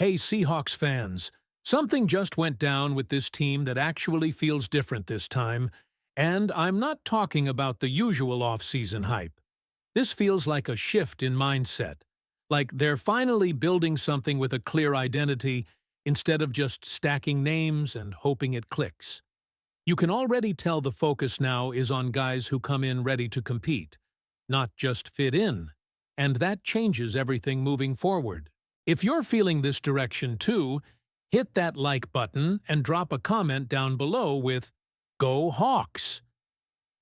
Hey Seahawks fans, something just went down with this team that actually feels different this time, and I'm not talking about the usual off-season hype. This feels like a shift in mindset, like they're finally building something with a clear identity instead of just stacking names and hoping it clicks. You can already tell the focus now is on guys who come in ready to compete, not just fit in, and that changes everything moving forward. If you're feeling this direction too, hit that like button and drop a comment down below with "Go Hawks!"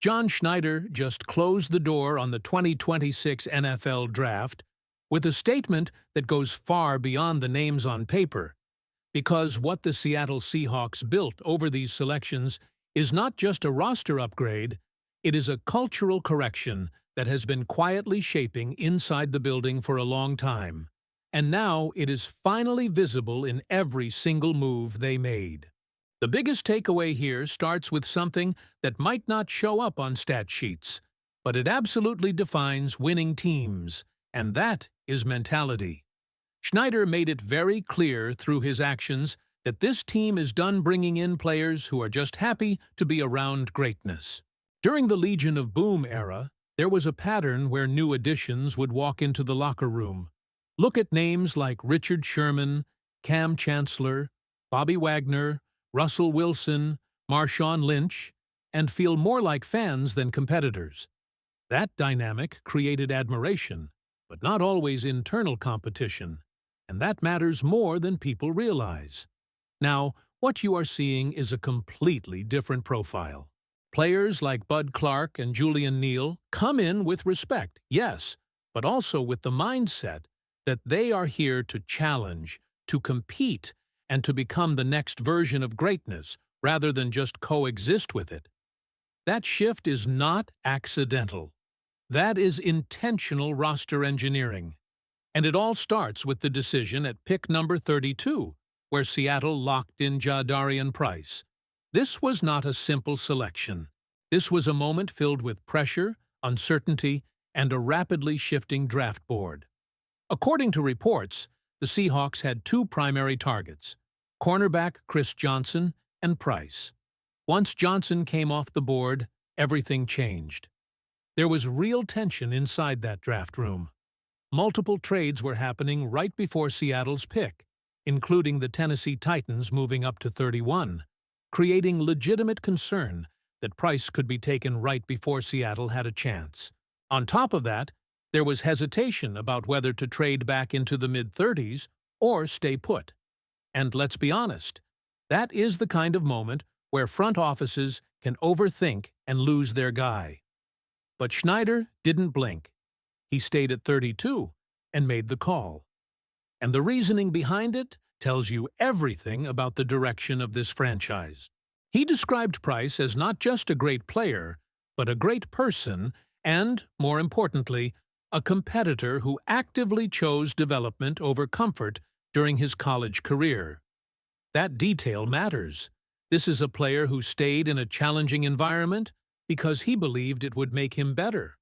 John Schneider just closed the door on the 2026 NFL Draft with a statement that goes far beyond the names on paper, because what the Seattle Seahawks built over these selections is not just a roster upgrade, it is a cultural correction that has been quietly shaping inside the building for a long time. And now it is finally visible in every single move they made. The biggest takeaway here starts with something that might not show up on stat sheets, but it absolutely defines winning teams, and that is mentality. Schneider made it very clear through his actions that this team is done bringing in players who are just happy to be around greatness. During the Legion of Boom era, there was a pattern where new additions would walk into the locker room. Look at names like Richard Sherman, Cam Chancellor, Bobby Wagner, Russell Wilson, Marshawn Lynch, and feel more like fans than competitors. That dynamic created admiration, but not always internal competition, and that matters more than people realize. Now, what you are seeing is a completely different profile. Players like Bud Clark and Julian Neal come in with respect, yes, but also with the mindset that they are here to challenge, to compete, and to become the next version of greatness, rather than just coexist with it. That shift is not accidental. That is intentional roster engineering. And it all starts with the decision at pick number 32, where Seattle locked in Jadarian Price. This was not a simple selection. This was a moment filled with pressure, uncertainty, and a rapidly shifting draft board. According to reports, the Seahawks had two primary targets: cornerback Chris Johnson and Price. Once Johnson came off the board, everything changed. There was real tension inside that draft room. Multiple trades were happening right before Seattle's pick, including the Tennessee Titans moving up to 31, creating legitimate concern that Price could be taken right before Seattle had a chance. On top of that, there was hesitation about whether to trade back into the mid-30s or stay put. And let's be honest, that is the kind of moment where front offices can overthink and lose their guy. But Schneider didn't blink. He stayed at 32 and made the call. And the reasoning behind it tells you everything about the direction of this franchise. He described Price as not just a great player, but a great person and, more importantly, a competitor who actively chose development over comfort during his college career. That detail matters. This is a player who stayed in a challenging environment because he believed it would make him better,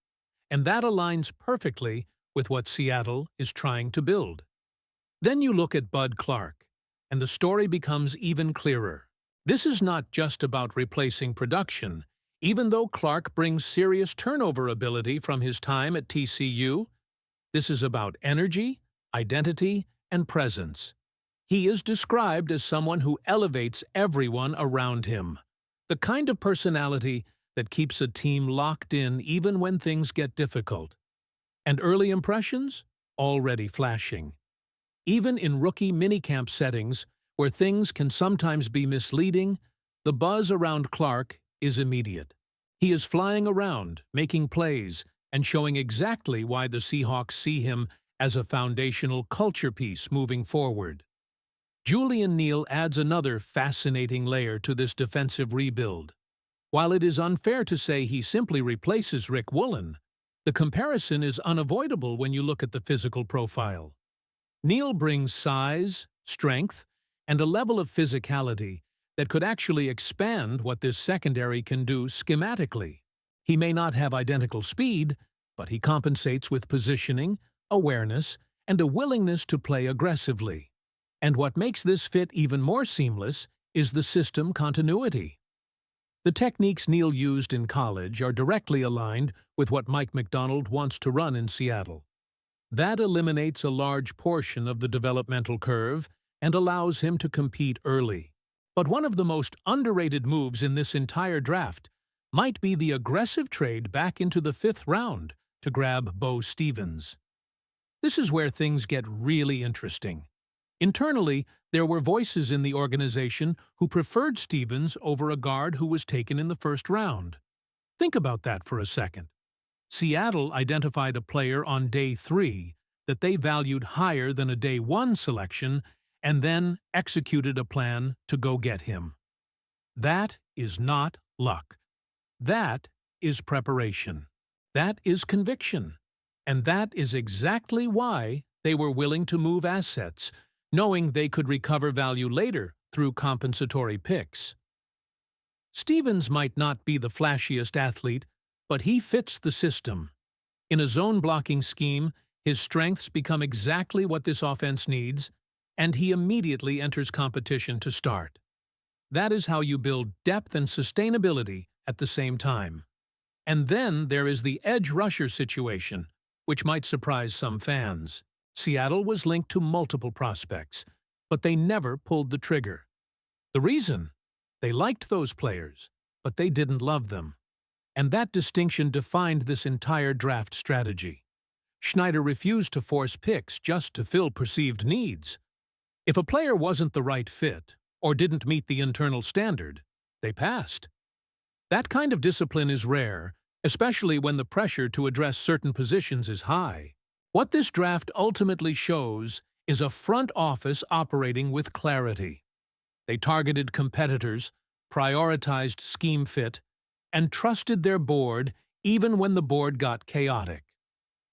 and that aligns perfectly with what Seattle is trying to build. Then you look at Bud Clark, and the story becomes even clearer. This is not just about replacing production. Even though Clark brings serious turnover ability from his time at TCU, this is about energy, identity, and presence. He is described as someone who elevates everyone around him, the kind of personality that keeps a team locked in even when things get difficult. And early impressions? Already flashing. Even in rookie minicamp settings, where things can sometimes be misleading, the buzz around Clark is immediate. He is flying around, making plays, and showing exactly why the Seahawks see him as a foundational culture piece moving forward. Julian Neal adds another fascinating layer to this defensive rebuild. While it is unfair to say he simply replaces Rick Woolen, the comparison is unavoidable when you look at the physical profile. Neal brings size, strength, and a level of physicality that could actually expand what this secondary can do schematically. He may not have identical speed, but he compensates with positioning, awareness, and a willingness to play aggressively. And what makes this fit even more seamless is the system continuity. The techniques Neil used in college are directly aligned with what Mike Macdonald wants to run in Seattle. That eliminates a large portion of the developmental curve and allows him to compete early. But one of the most underrated moves in this entire draft might be the aggressive trade back into the 5th round to grab Bo Stevens. This is where things get really interesting. Internally, there were voices in the organization who preferred Stevens over a guard who was taken in the 1st round. Think about that for a second. Seattle identified a player on day 3 that they valued higher than a day 1 selection and then executed a plan to go get him. That is not luck. That is preparation. That is conviction. And that is exactly why they were willing to move assets, knowing they could recover value later through compensatory picks. Stevens might not be the flashiest athlete, but he fits the system. In a zone-blocking scheme, his strengths become exactly what this offense needs, and he immediately enters competition to start. That is how you build depth and sustainability at the same time. And then there is the edge rusher situation, which might surprise some fans. Seattle was linked to multiple prospects, but they never pulled the trigger. The reason? They liked those players, but they didn't love them. And that distinction defined this entire draft strategy. Schneider refused to force picks just to fill perceived needs. If a player wasn't the right fit or didn't meet the internal standard, they passed. That kind of discipline is rare, especially when the pressure to address certain positions is high. What this draft ultimately shows is a front office operating with clarity. They targeted competitors, prioritized scheme fit, and trusted their board even when the board got chaotic.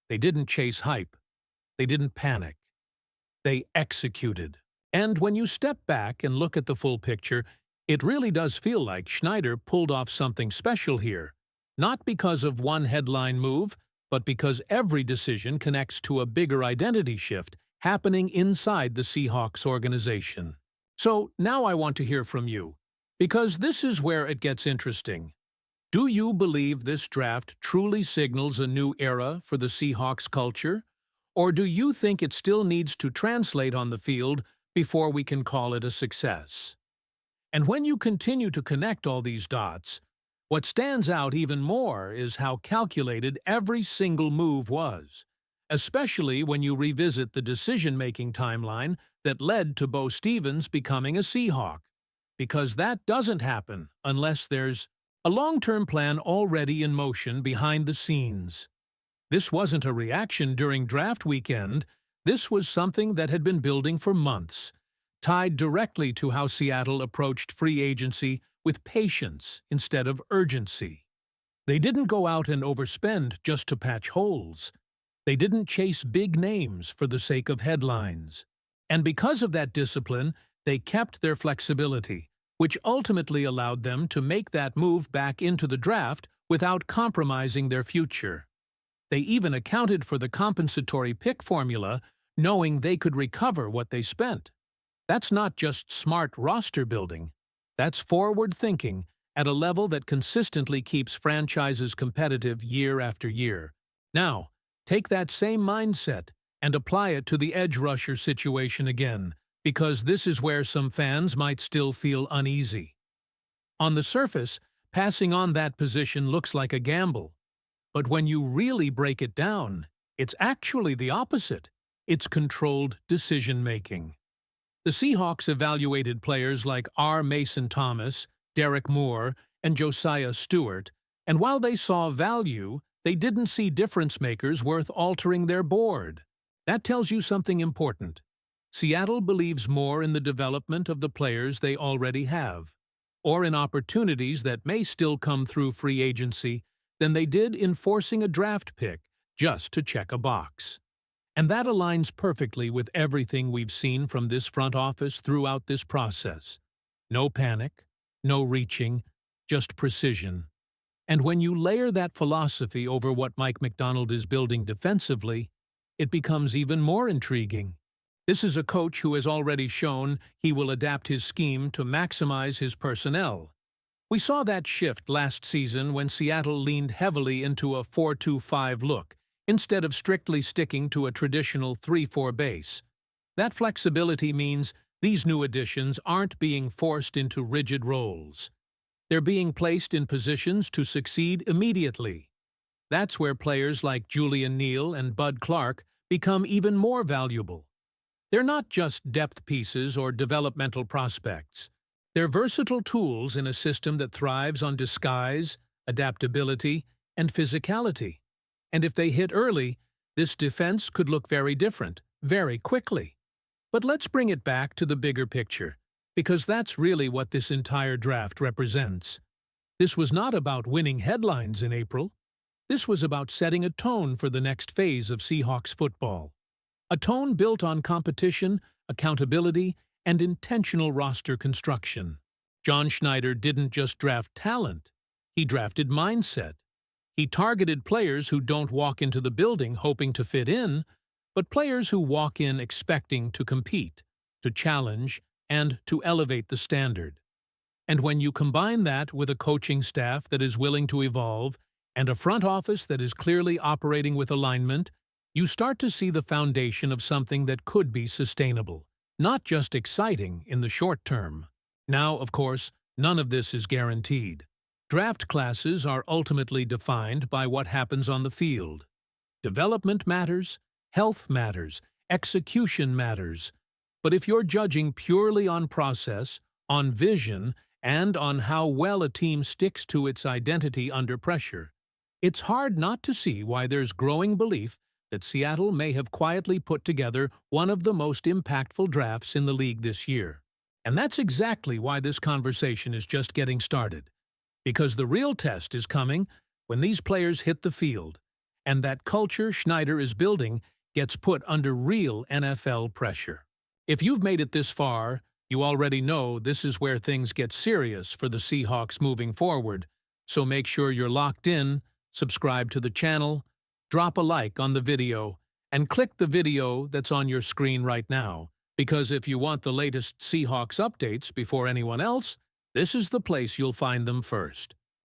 They didn't chase hype. They didn't panic. They executed. And when you step back and look at the full picture, it really does feel like Schneider pulled off something special here, not because of one headline move, but because every decision connects to a bigger identity shift happening inside the Seahawks organization. So now I want to hear from you, because this is where it gets interesting. Do you believe this draft truly signals a new era for the Seahawks culture? Or do you think it still needs to translate on the field before we can call it a success? And when you continue to connect all these dots, what stands out even more is how calculated every single move was, especially when you revisit the decision-making timeline that led to Bo Stevens becoming a Seahawk, because that doesn't happen unless there's a long-term plan already in motion behind the scenes. This wasn't a reaction during draft weekend. This was something that had been building for months, tied directly to how Seattle approached free agency with patience instead of urgency. They didn't go out and overspend just to patch holes. They didn't chase big names for the sake of headlines. And because of that discipline, they kept their flexibility, which ultimately allowed them to make that move back into the draft without compromising their future. They even accounted for the compensatory pick formula, knowing they could recover what they spent. That's not just smart roster building. That's forward thinking at a level that consistently keeps franchises competitive year after year. Now, take that same mindset and apply it to the edge rusher situation again, because this is where some fans might still feel uneasy. On the surface, passing on that position looks like a gamble. But when you really break it down, it's actually the opposite. It's controlled decision-making. The Seahawks evaluated players like R. Mason Thomas, Derek Moore, and Josiah Stewart, and while they saw value, they didn't see difference-makers worth altering their board. That tells you something important. Seattle believes more in the development of the players they already have, or in opportunities that may still come through free agency, than they did in forcing a draft pick just to check a box. And that aligns perfectly with everything we've seen from this front office throughout this process. No panic, no reaching, just precision. And when you layer that philosophy over what Mike Macdonald is building defensively, it becomes even more intriguing. This is a coach who has already shown he will adapt his scheme to maximize his personnel. We saw that shift last season when Seattle leaned heavily into a 4-2-5 look, instead of strictly sticking to a traditional 3-4 base. That flexibility means these new additions aren't being forced into rigid roles. They're being placed in positions to succeed immediately. That's where players like Julian Neal and Bud Clark become even more valuable. They're not just depth pieces or developmental prospects. They're versatile tools in a system that thrives on disguise, adaptability, and physicality. And if they hit early, this defense could look very different, very quickly. But let's bring it back to the bigger picture, because that's really what this entire draft represents. This was not about winning headlines in April. This was about setting a tone for the next phase of Seahawks football. A tone built on competition, accountability, and intentional roster construction. John Schneider didn't just draft talent, he drafted mindset. He targeted players who don't walk into the building hoping to fit in, but players who walk in expecting to compete, to challenge, and to elevate the standard. And when you combine that with a coaching staff that is willing to evolve and a front office that is clearly operating with alignment, you start to see the foundation of something that could be sustainable, not just exciting in the short term. Now, of course, none of this is guaranteed. Draft classes are ultimately defined by what happens on the field. Development matters, health matters, execution matters. But if you're judging purely on process, on vision, and on how well a team sticks to its identity under pressure, it's hard not to see why there's growing belief that Seattle may have quietly put together one of the most impactful drafts in the league this year. And that's exactly why this conversation is just getting started. Because the real test is coming when these players hit the field, and that culture Schneider is building gets put under real NFL pressure. If you've made it this far, you already know this is where things get serious for the Seahawks moving forward, so make sure you're locked in, subscribe to the channel, drop a like on the video, and click the video that's on your screen right now, because if you want the latest Seahawks updates before anyone else, this is the place you'll find them first.